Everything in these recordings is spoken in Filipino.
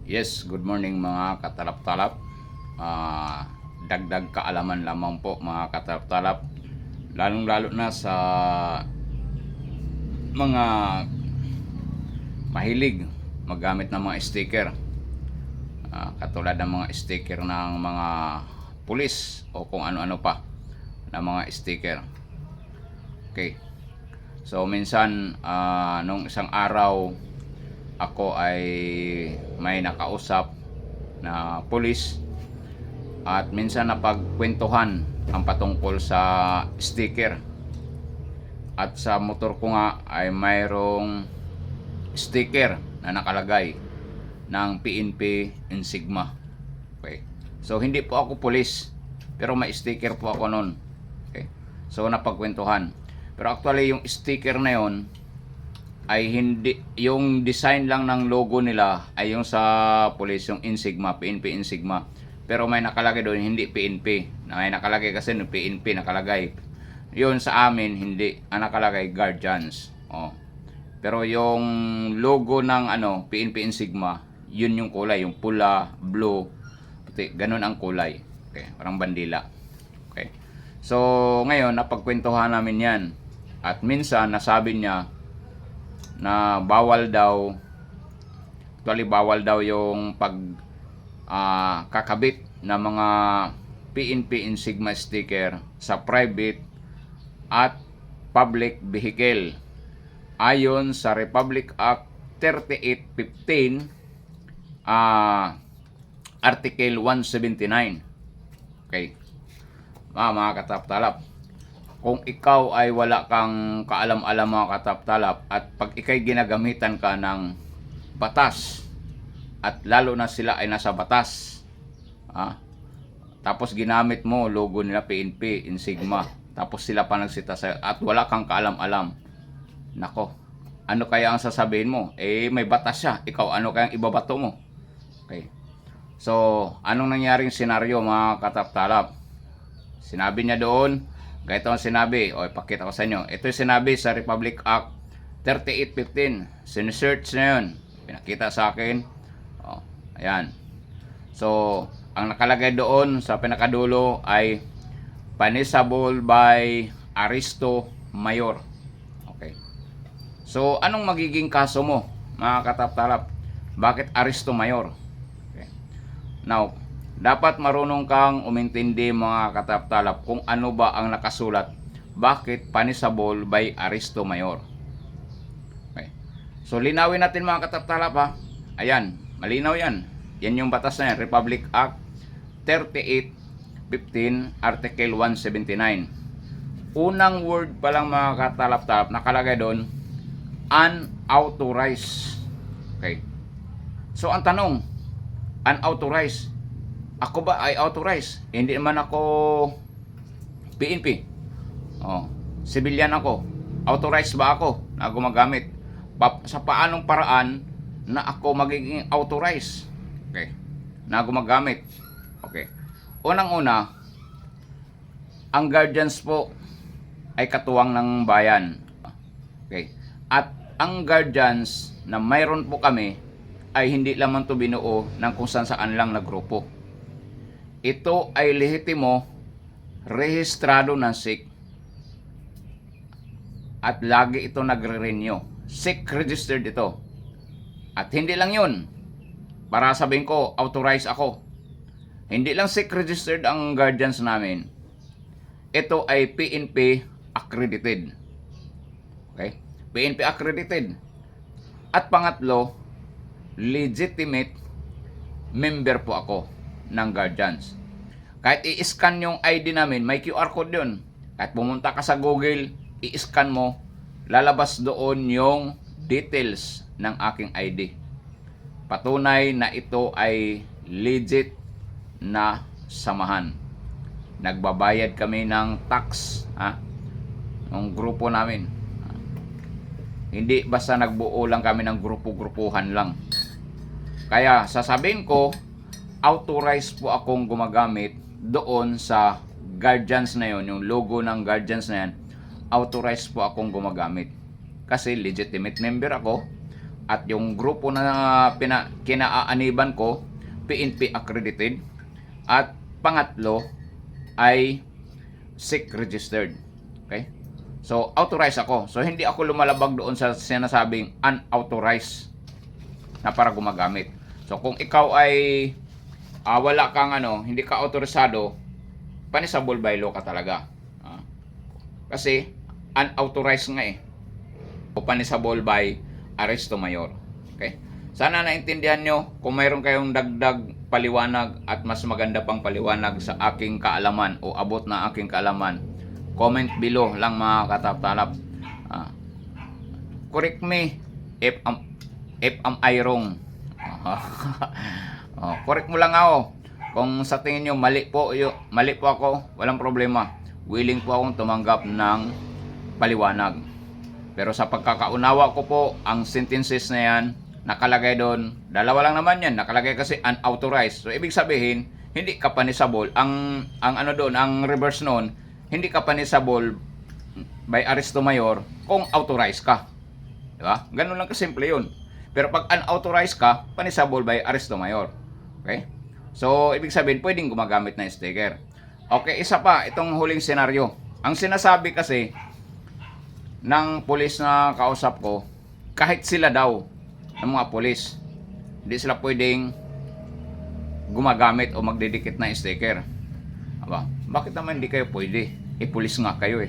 Yes, good morning mga katalap-talap. Dagdag kaalaman lamang po mga katalap-talap. Lalong-lalo na sa mga mahilig maggamit ng mga sticker. Katulad ng mga sticker ng mga pulis o kung ano-ano pa na mga sticker. Okay. So minsan nung isang araw ako ay may nakausap na pulis at minsan napagkwentuhan ang patungkol sa sticker. At sa motor ko nga ay mayroong sticker na nakalagay ng PNP Insigma. Okay. So hindi po ako pulis, pero may sticker po ako noon. Okay. So napagkwentuhan. Pero actually yung sticker na yon ay hindi, yung design lang ng logo nila ay yung sa police, yung Insigma, PNP Insigma. Pero may nakalagay doon, hindi PNP. May nakalagay kasi no, PNP nakalagay. Yun sa amin, hindi. Ang nakalagay, Guardians. Oh. Pero yung logo ng PNP Insigma, yun yung kulay, yung pula, blue, puti, ganun ang kulay. Okay, parang bandila. Okay. So, ngayon, napagkwentuhan namin yan. At minsan, nasabi niya, na bawal daw, actually bawal daw yung kakabit na mga PNP Insigma sticker sa private at public vehicle ayon sa Republic Act 3815 Article 179. Okay. Mga katap-talap, kung ikaw ay wala kang kaalam-alam mga katap-talap at pag ikay ginagamitan ka ng batas at lalo na sila ay nasa batas, tapos ginamit mo logo nila PNP Insigma, tapos sila pa nagsita sa at wala kang kaalam-alam, nako, ano kaya ang sasabihin mo? May batas siya, ikaw ano kaya ang ibabato mo? Okay. So anong nangyaring senaryo mga katap-talap? Sinabi niya doon, ganito ang sinabi, o ipakita ko sa inyo. Ito yung sinabi sa Republic Act 3815. Sinesearch na yun. Pinakita sa akin. O, ayan. So, ang nakalagay doon sa pinakadulo ay punishable by Aristo Mayor. Okay. So, anong magiging kaso mo, mga katap-talap? Bakit Aristo Mayor? Okay. Now, dapat marunong kang umintindi mga katap-talap kung ano ba ang nakasulat. Bakit punishable by Aristo Mayor? Okay. So linawin natin mga katap-talap ha. Ayan, malinaw yan. Yan yung batas na yan. Republic Act 3815 Article 179. Unang word pa lang mga katap-talap nakalagay doon, unauthorized. Okay. So ang tanong, unauthorized, ako ba ay authorized? Hindi naman ako PNP. Civilian ako. Authorized ba ako na gumagamit? Sa paanong paraan na ako magiging authorized? Okay. Na gumagamit. Okay. Unang-una, ang guardians po ay katuwang ng bayan. Okay. At ang guardians na mayroon po kami ay hindi lamang to binuo ng kung saan lang na grupo. Ito ay lehitimo, rehistrado ng SIC at lagi ito nagre-renew. SIC registered ito. At hindi lang yun, para sabihin ko, authorized ako. Hindi lang SIC registered ang guardians namin. Ito ay PNP accredited. Okay? PNP accredited. At pangatlo, legitimate member po ako ng guardians. Kahit i-scan yung ID namin, may QR code yun. Kahit pumunta ka sa Google, i-scan mo, lalabas doon yung details ng aking ID. Patunay na ito ay legit na samahan. Nagbabayad kami ng tax, ng grupo namin. Hindi basta nagbuo lang kami ng grupo-grupuhan lang. Kaya sasabihin ko, authorized po akong gumagamit doon sa guardians na yon, yung logo ng guardians na yan, authorized po akong gumagamit kasi legitimate member ako at yung grupo na kinaaaniban ko PNP accredited, at pangatlo ay SIC registered. Okay? So authorized ako. So hindi ako lumalabag doon sa sinasabing unauthorized na para gumagamit. So kung ikaw ay wala kang hindi ka autorisado, punishable by law ka talaga. Kasi unauthorized nga o punishable by arresto mayor. Okay? Sana naintindihan nyo. Kung mayroon kayong dagdag paliwanag at mas maganda pang paliwanag sa aking kaalaman o abot na aking kaalaman, comment below lang mga kataptalap. Correct me if I wrong. Correct mo lang ako. Kung sa tingin nyo mali po ako, walang problema. Willing po akong tumanggap ng paliwanag. Pero sa pagkakaunawa ko po, ang sentences na yan, nakalagay doon, dalawa lang naman yan, nakalagay kasi unauthorized. So ibig sabihin, hindi ka punishable. Ang reverse noon, hindi ka punishable by arresto mayor kung authorized ka. Diba? Ganun lang kasimple yun. Pero pag unauthorized ka, punishable by arresto mayor. Okay? So ibig sabihin, pwedeng gumagamit ng sticker. Okay, isa pa, itong huling senaryo. Ang sinasabi kasi ng pulis na kausap ko, kahit sila daw ng mga pulis, hindi sila pwedeng gumagamit o magdidikit na sticker. Aba, bakit naman hindi kayo pwede? Pulis nga kayo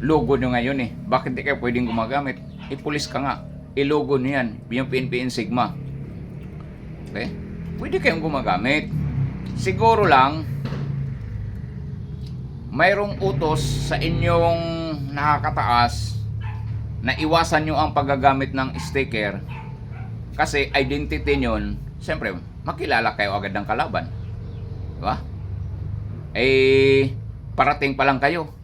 Logo nyo ngayon Bakit hindi kayo pwedeng gumagamit? Pulis ka nga. Logo nyo yan. Yung PNP Insigma. Okay? Pwede kayong gumagamit. Siguro lang, mayroong utos sa inyong nakakataas na iwasan nyo ang paggagamit ng sticker kasi identity nyon, siyempre makilala kayo agad ng kalaban, diba? Parating pa lang kayo,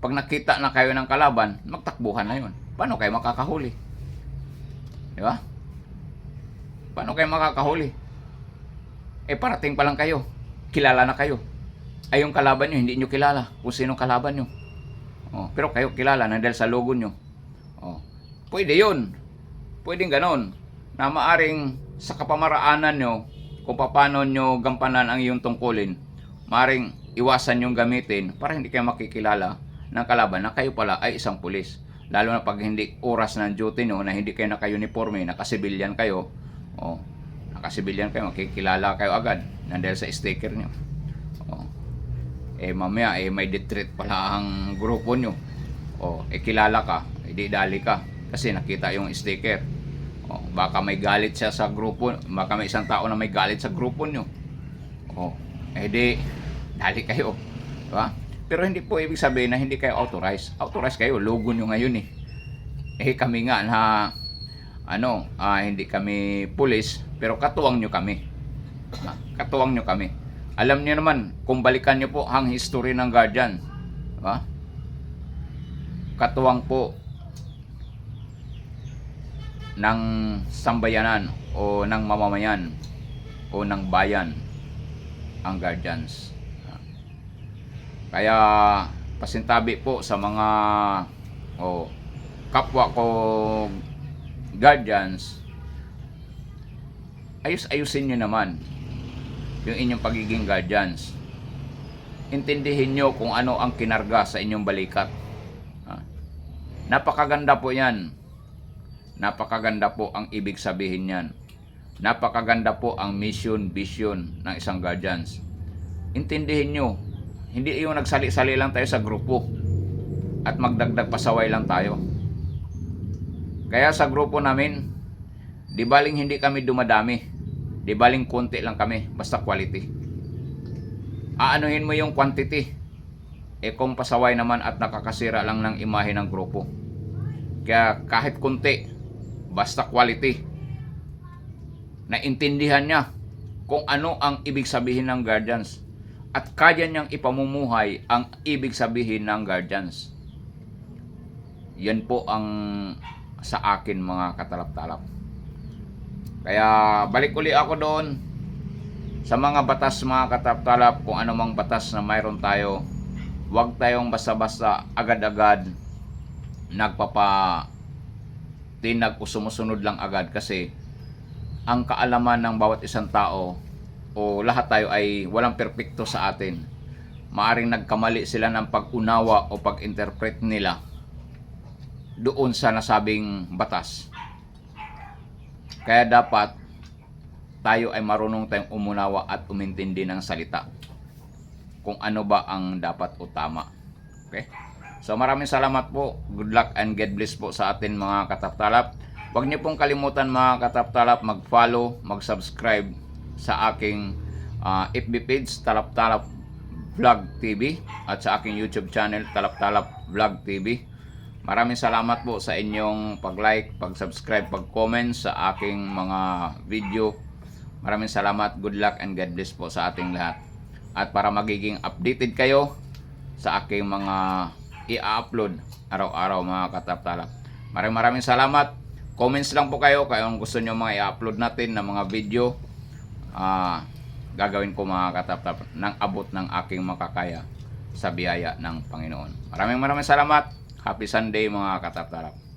pag nakita na kayo ng kalaban, magtakbuhan na yun. Paano kayo makakahuli? Diba? Paano kayo makakahuli? Parating pa lang kayo, kilala na kayo. Yung kalaban nyo, hindi nyo kilala kung sino kalaban nyo. Pero kayo kilala na dahil sa logo nyo. Pwede yun. Pwedeng ganon. Na maaring sa kapamaraanan nyo, kung paano nyo gampanan ang iyong tungkulin, maaring iwasan yung gamitin para hindi kayo makikilala ng kalaban na kayo pala ay isang pulis. Lalo na pag hindi oras ng duty nyo, na hindi kayo naka-uniforme, naka-civilian kayo, naka-civilian kayo, makikilala kayo agad na dahil sa sticker nyo. Mamaya may detreat pala ang grupo nyo. Kilala ka, di dali ka kasi nakita yung sticker. Baka may galit siya sa grupo, baka may isang tao na may galit sa grupo nyo. Di dali kayo, diba? Pero hindi po ibig sabihin na hindi kayo authorized. Authorized kayo, logo nyo ngayon kami nga na hindi kami pulis, pero katuwang nyo kami. Katuwang nyo kami. Alam niyo naman, kung balikan niyo po ang history ng Guardian, diba? Katuwang po ng sambayanan o ng mamamayan o ng bayan ang Guardians. Kaya pasintabi po sa mga kapwa ko Guardians, ayusin nyo naman yung inyong pagiging guardians. Intindihin nyo kung ano ang kinarga sa inyong balikat. Napakaganda po yan. Napakaganda po ang ibig sabihin yan. Napakaganda po ang mission, vision ng isang guardians. Intindihin nyo. Hindi yung nagsali-sali lang tayo sa grupo at magdagdag pasaway lang tayo. Kaya sa grupo namin, di baling hindi kami dumadami, di baling konti lang kami, basta quality. Aanuhin mo yung quantity, kung pasaway naman at nakakasira lang ng imahe ng grupo. Kaya kahit konti, basta quality. Naintindihan niya kung ano ang ibig sabihin ng guardians at kaya niyang ipamumuhay ang ibig sabihin ng guardians. Yan po ang sa akin mga katalap-talap. Kaya balik uli ako doon sa mga batas mga katalap-talap, kung anumang batas na mayroon tayo, huwag tayong basta-basta agad-agad tinag o sumusunod lang agad, kasi ang kaalaman ng bawat isang tao o lahat tayo ay walang perpekto sa atin. Maaring nagkamali sila ng pag-unawa o pag-interpret nila doon sa nasabing batas. Kaya dapat tayo ay marunong tayong umunawa at umintindi ng salita kung ano ba ang dapat o tama. Okay? So maraming salamat po. Good luck and God bless po sa atin mga kataptalap. Huwag niyo pong kalimutan mga kataptalap mag-follow, mag-subscribe sa aking FB page Talap-Talap Vlog TV at sa aking YouTube channel Talap-Talap Vlog TV. Maraming salamat po sa inyong pag-like, pag-subscribe, pag-comment sa aking mga video. Maraming salamat. Good luck and God bless po sa ating lahat. At para magiging updated kayo sa aking mga i-upload araw-araw mga kataptalap. Maraming salamat. Comments lang po kayo kung gusto nyo mga i-upload natin na mga video. Gagawin ko mga kataptalap ng abot ng aking makakaya sa biyaya ng Panginoon. Maraming salamat. Happy Sunday mga kataptalap.